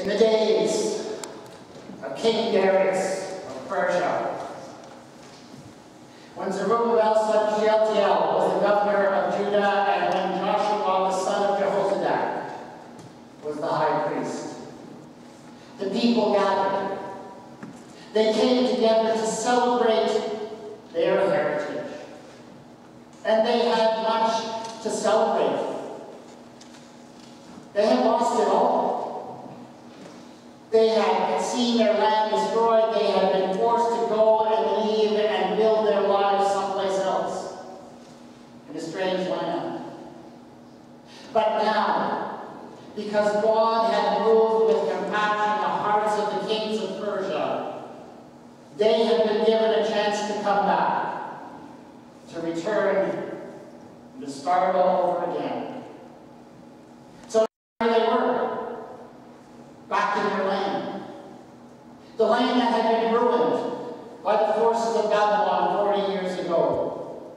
In the days of King Darius of Persia, when Zerubbabel son Shealtiel was the governor of Judah, and when Joshua the son of Jehozadak was the high priest, the people gathered. They came together to celebrate their heritage, and they had much to celebrate. They had lost it all. They had seen their land destroyed. They had been forced to go and leave and build their lives someplace else, in a strange land. But now, because God had moved with compassion the hearts of the kings of Persia, they had been given a chance to come back, to return, and to start all over again. So there they were, back in their land. The land that had been ruined by the forces of Babylon 40 years ago.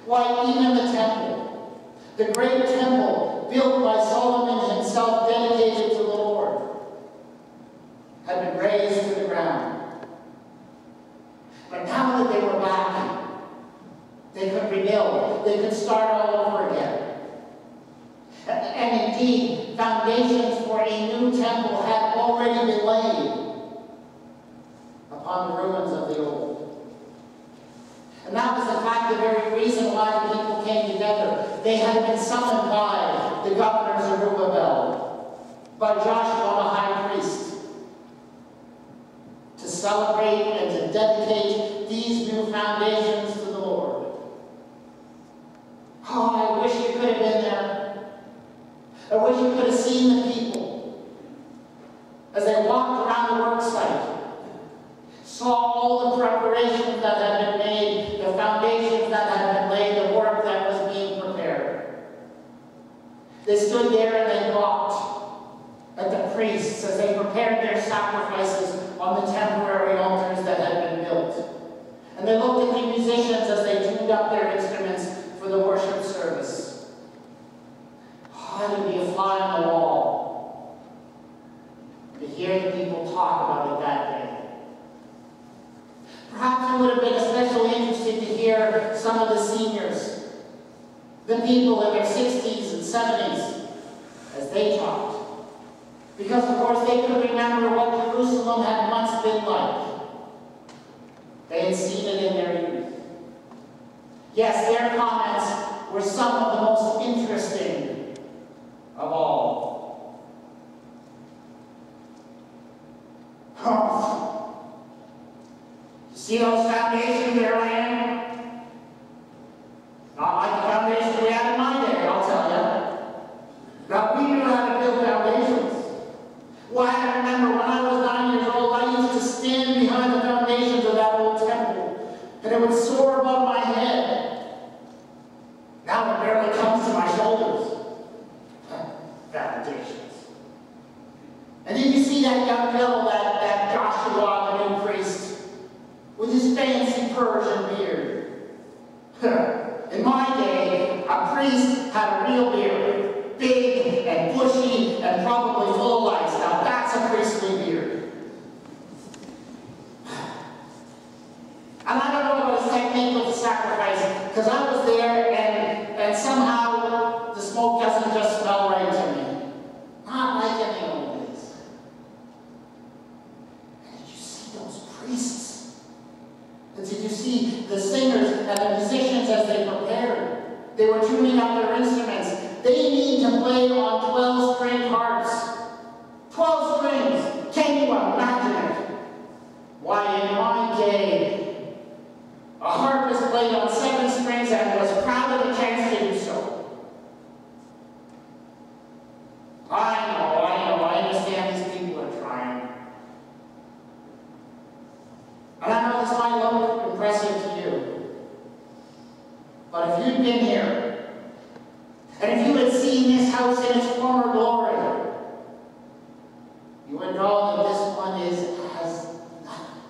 Why, even the temple, the great temple built by Solomon himself, dedicated to the Lord, had been razed to the ground. But now that they were back, they could rebuild. They could start all over again. And indeed, foundations for a new temple had already been laid upon the ruins of the old. And that was, in fact, the very reason why the people came together. They had been summoned by the governor Zerubbabel, by Joshua the high priest, to celebrate and to dedicate these new foundations to the Lord. Oh, I wish you could have been there. I wish you could have seen the people as they walked around the work site, saw all the preparations that had been made, the foundations that had been laid, the work that was being prepared. They stood there and they gawked at the priests as they prepared their sacrifices on the temporary altars that had been built. And they looked at the musicians as they tuned up their instruments for the worship service. Oh, it would be a fly on the wall to hear the people talk about it that day. Perhaps it would have been especially interesting to hear some of the seniors, the people in their 60s and 70s, as they talked. Because, of course, they could remember what Jerusalem had once been like. They had seen it in their youth. Yes, their comments were some of the most interesting of all. Oh, you see those foundations there, land? Not like the foundations we had in my day, I'll tell you. Now, we knew how to build foundations. Well, I remember when I was 9 years old, I used to stand behind the foundations of that old temple, and it would soar above my head. Now it barely comes to my shoulders. Foundations. And did you see that young fellow, that Joshua, the new priest, with his fancy Persian beard? In my day, a priest had a real beard, big and bushy and probably full of lights. Now that's a priestly beard. And I don't know about his technique with the sacrifice, because I was there and somehow the smoke doesn't just smell right to me. Not like in the old days. And did you see those priests? And did you see the singers and the musicians as they prepared? They were tuning up their instruments. They need to play on 12-string harps. 12 strings. Can you imagine it? Why, in my day, a harpist played on 7 strings and was proud of the chance to do so. I understand these people are trying. And I know this might look impressive to you. But if you'd been here, and if you had seen this house in its former glory, you would know that this one is as nothing.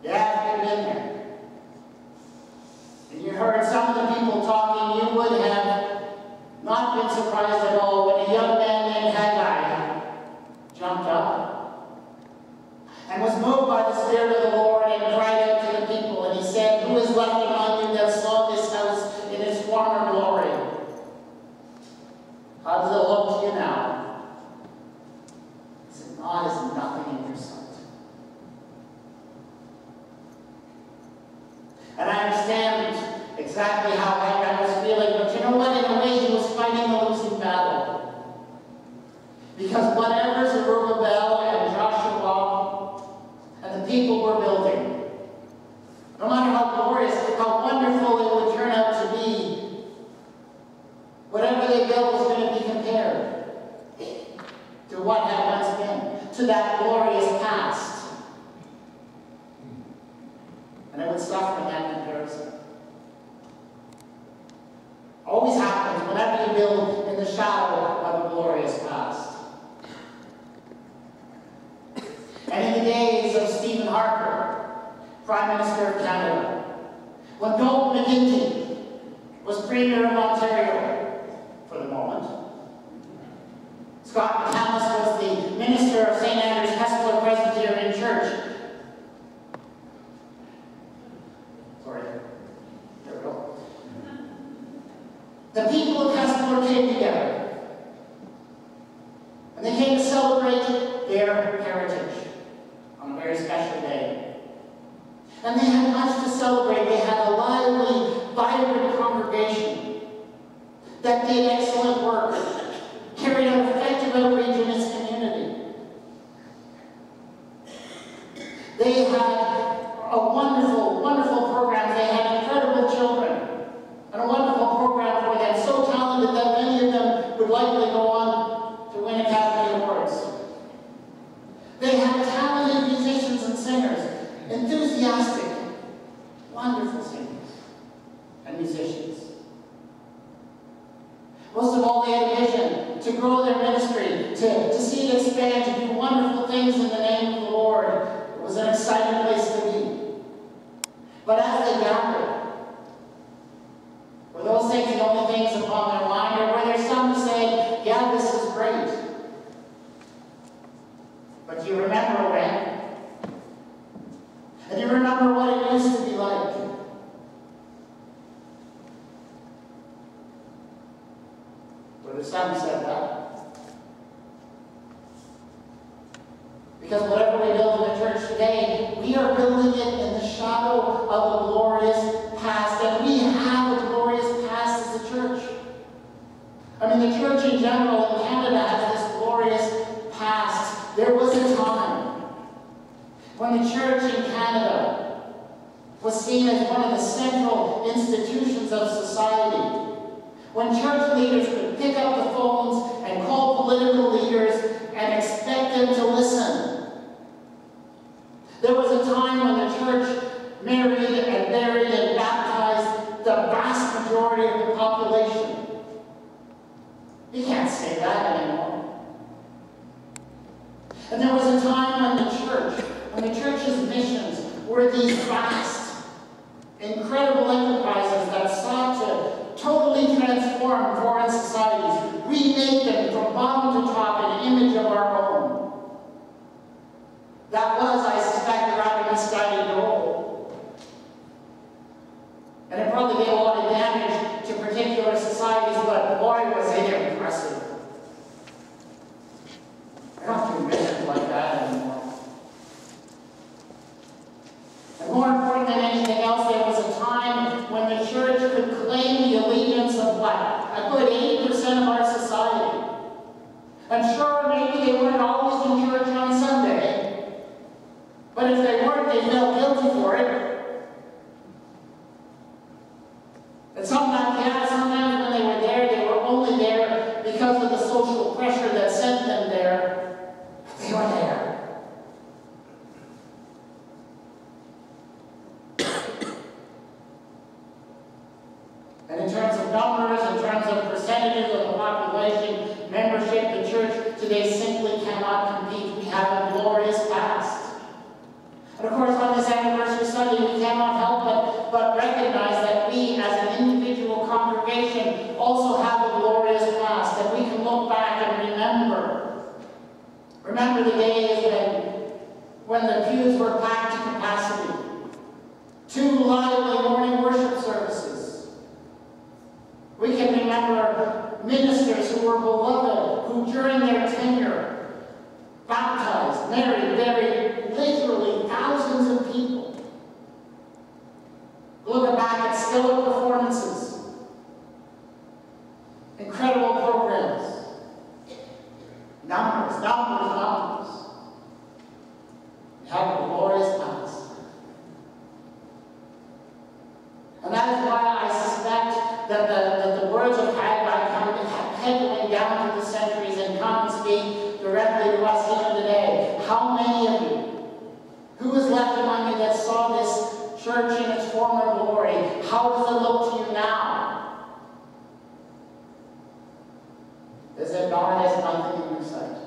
Yeah, if you'd been there, and you heard some of the people talking, you would have not been surprised exactly how Haggai was feeling, but you know what? In a way, he was fighting a losing battle. Because whatever Zerubbabel and Joshua and the people were building, no matter how glorious, how wonderful it would turn out to be, whatever they built was going to be compared to what had once been, to that glorious past. And it would suffer in that comparison. Always happens whenever you build in the shadow of a glorious past. And in the days of Stephen Harper, Prime Minister of Canada, when Dalton McGuinty was Premier of Ontario for the moment, Scott McAndless was the minister of St. Andrew's Hespeler Presbyterian Church. Sorry, there we go. The people of Hespeler came together, and they came to celebrate their heritage on a very special day. And they had much to celebrate. They had a lively, vibrant congregation that did excellent work, carried out effective outreach in its community. They had a wonderful, wonderful program. They had incredible children and a wonderful program for them, so talented that many of them would likely go on to win Academy Awards. They had talented musicians and singers, enthusiastic, wonderful singers and musicians. Most of all, they had a vision to grow their ministry, to see it expand, to do wonderful things in the name of the Lord. It was an exciting place to be. But as they gathered, were those things the only things upon their mind, or were there some who said, yeah, this is great? But do you remember when? And do you remember what it used to be like? Were there some who said that? Because whatever we build in the church today, we are building it in the shadow of a glorious past. And we have a glorious past as a church. I mean, the church in general in Canada has this glorious past. There was a time when the church in Canada was seen as one of the central institutions of society. When church leaders could pick up the phones and call political leaders and expect them to listen. There was a time when the church married and buried and baptized the vast majority of the population. You can't say that anymore. And there was a time when the church's missions were these vast, incredible enterprises that sought to totally transform foreign societies, remake them from bottom to top in an image of our own. That was, I suspect, a rather misguided goal. And it probably did a lot of damage to particular societies, but boy, was it impressive. I don't do missions like that anymore. And more important than anything else, there was a time when the church could claim the allegiance of what? A good 80% of our society. And sure, maybe they weren't always in church on Sunday, but if they weren't, they felt guilty for it. And sometimes when they were there, they were only there because of the social pressure that sent them there. They were there. And in terms of numbers, in terms of percentages of the population, membership, the church today simply cannot compete. We have a glorious past. And of course, on this anniversary Sunday, we cannot help but recognize that we, as an individual congregation, also have a glorious past, that we can look back and remember. Remember the days when the pews were packed to capacity. 2 lively morning worship services. We can remember ministers who were beloved, who during their tenure baptized, married, buried literally thousands of people. Look back at stellar performances And that is why I suspect that the words of Haggai come peddling down through the centuries and come and speak directly to us here today. How many of you, who is left among you that saw this church in its former glory, how does it look to you now? Is it God has nothing in your sight?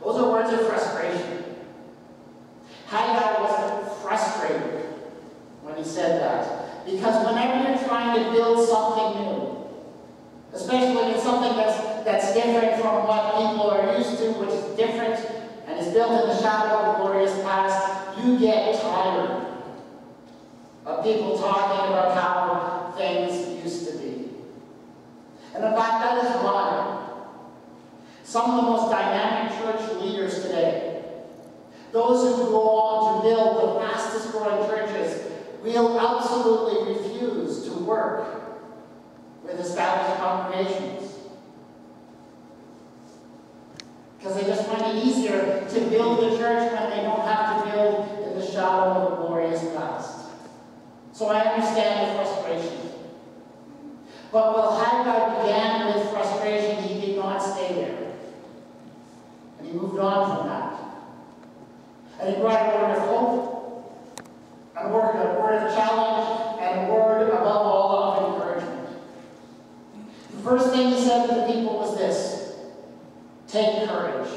Those are words of frustration. Haggai was frustrated when he said that. Because whenever you're trying to build something new, especially when it's something that's different from what people are used to, which is different and is built in the shadow of a glorious past, you get tired of people talking about how things used to be. And in fact, that is why some of the most dynamic church leaders today, those who go on to build the fastest growing churches, will absolutely refuse to work with established congregations. Because they just find it easier to build the church when they don't have to build in the shadow of a glorious past. So I understand the frustration. But while Haggai began with frustration, he did not stay there. And he moved on from that. And he brought a word of hope, a word of challenge, and a word above all of encouragement. The first thing he said to the people was this: take courage.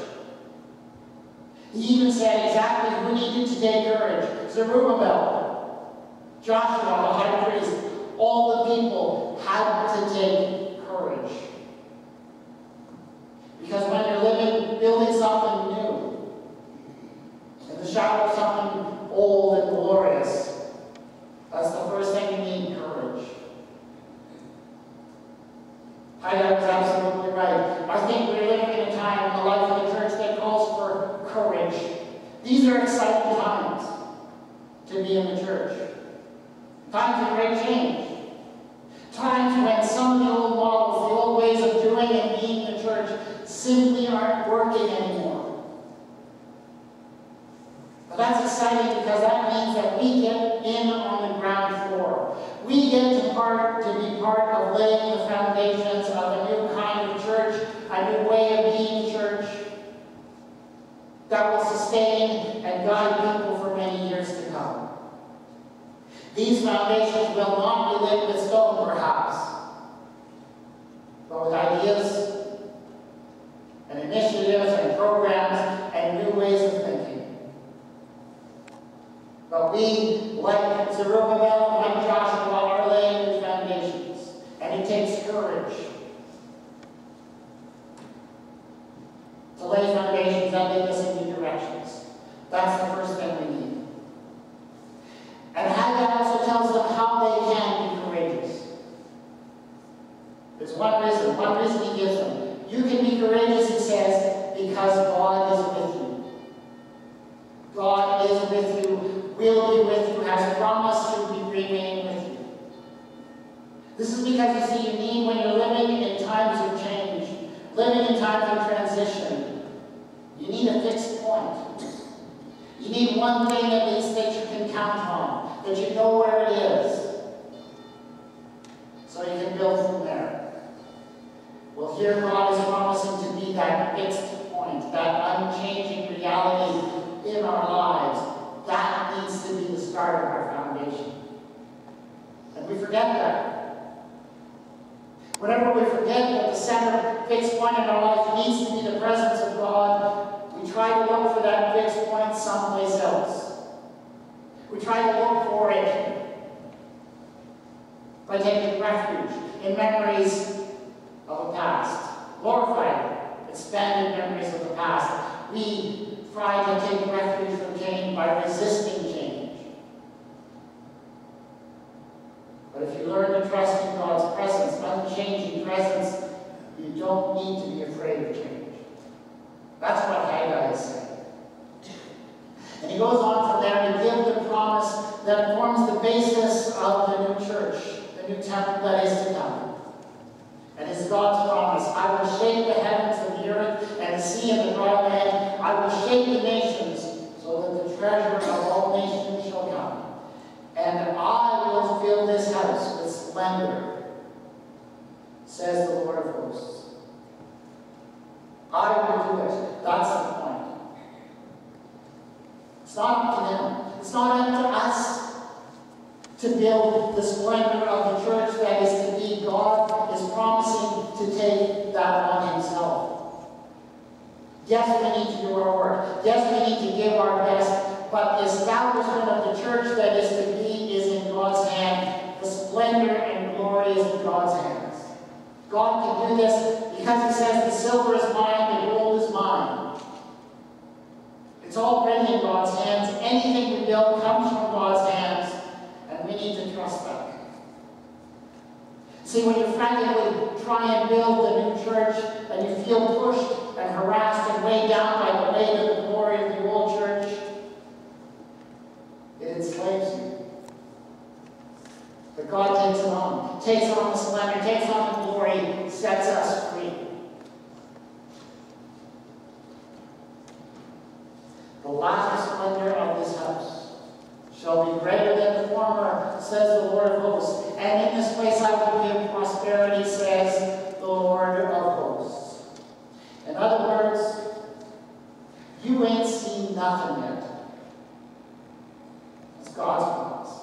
He even said exactly who needed to take courage. Zerubbabel, Joshua, the high priest, all the people had to take courage. Because when you're building something new, in the shadow of something old and glorious, that's the first thing you need: courage. Haggai was absolutely right. I think we're living in a time in the life of the church that calls for courage. These are exciting times to be in the church. Times of great change. Times when some of the old models, the old ways of doing and being the church simply aren't working anymore. But that's exciting because that means that we get in on the ground floor. We get to be part of laying the foundations of a new kind of church, a new way of being church that will sustain and guide people for many years to come. These foundations will not be laid with stone, perhaps, but with ideas and initiatives and programs and new ways of thinking. But we, like Zerubbabel, like Joshua, are laying the foundations, and it takes courage to lay foundations that lead us in new directions. That's the first thing we need. And Haggai also tells them how they can be courageous. There's one reason he gives them. You can be courageous, he says, because God is with you. God is with you, will be with you, has promised to remain with you. This is because, you see, you need, when you're living in times of change, living in times of transition, you need a fixed point. You need one thing at least that you can count on, that you know where it is, so you can build from there. Well, here God is promising to be that fixed point, that unchanging reality in our lives. That needs to be the start of our foundation. And we forget that. Whenever we forget that the center fixed point in our life needs to be the presence of God, we try to look for that fixed point someplace else. We try to look for it by taking refuge in memories of the past. Glorified, expanded memories of the past. We try to take refuge from change by resisting change. But if you learn to trust in God's presence, unchanging presence, you don't need to be afraid of change. That's what Haggai is saying. And he goes on from there to give the promise that forms the basis of the new church, the new temple that is to come. And it's God's promise: I will shake the heavens and the earth and the sea and the dry land. I will shake the nations so that the treasure of all nations shall come. to build the splendor of the church that is to be. God is promising to take that on himself. Yes, we need to do our work. Yes, we need to give our best. But the establishment of the church that is to be is in God's hand. The splendor and glory is in God's hands. God can do this because he says the silver is mine, the gold is mine. It's already in God's hands. Anything we build comes from God's hands, and we need to trust that. See, when you frantically try and build the new church, and you feel pushed and harassed and weighed down by the weight of the glory of the old church, it enslaves you. But God takes on the splendor, takes on the glory, sets us free. The latter splendor of this house shall be greater than the former, says the Lord of hosts. And in this place I will give prosperity, says the Lord of hosts. In other words, you ain't seen nothing yet. It's God's promise.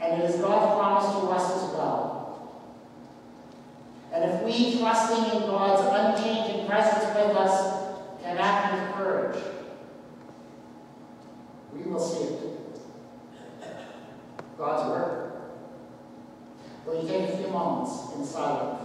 And it is God's promise to us as well. And if we, trusting in God's unchanging presence with us, can act with courage, we will see it. God's word. Will you take a few moments in silence?